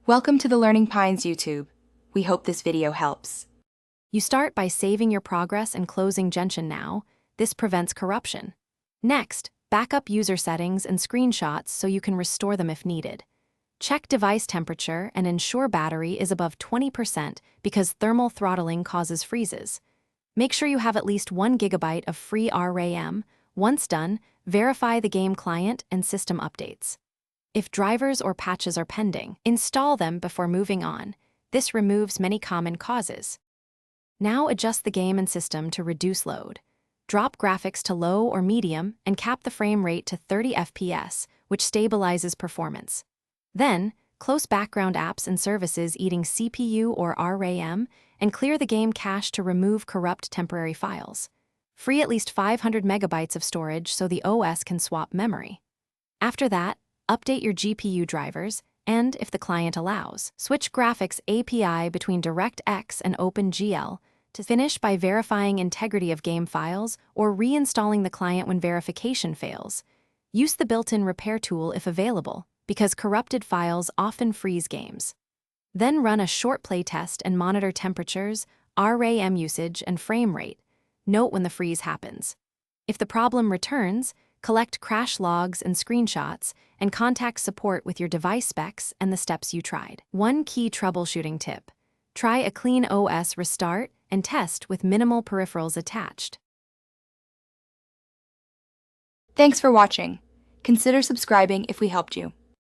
Welcome to the Learning Pines YouTube. We hope this video helps. You start by saving your progress and closing Genshin now. This prevents corruption. Next, back up user settings and screenshots so you can restore them if needed. Check device temperature and ensure battery is above 20% because thermal throttling causes freezes. Make sure you have at least 1 GB of free RAM. Once done, verify the game client and system updates. If drivers or patches are pending, install them before moving on. This removes many common causes. Now adjust the game and system to reduce load. Drop graphics to low or medium and cap the frame rate to 30 FPS, which stabilizes performance. Then, close background apps and services eating CPU or RAM and clear the game cache to remove corrupt temporary files. Free at least 500 megabytes of storage so the OS can swap memory. After that, update your GPU drivers, and, if the client allows, switch graphics API between DirectX and OpenGL to finish by verifying integrity of game files or reinstalling the client when verification fails. Use the built-in repair tool if available, because corrupted files often freeze games. Then run a short playtest and monitor temperatures, RAM usage, and frame rate. Note when the freeze happens. If the problem returns, collect crash logs and screenshots, and contact support with your device specs and the steps you tried. One key troubleshooting tip: try a clean OS restart and test with minimal peripherals attached. Thanks for watching. Consider subscribing if we helped you.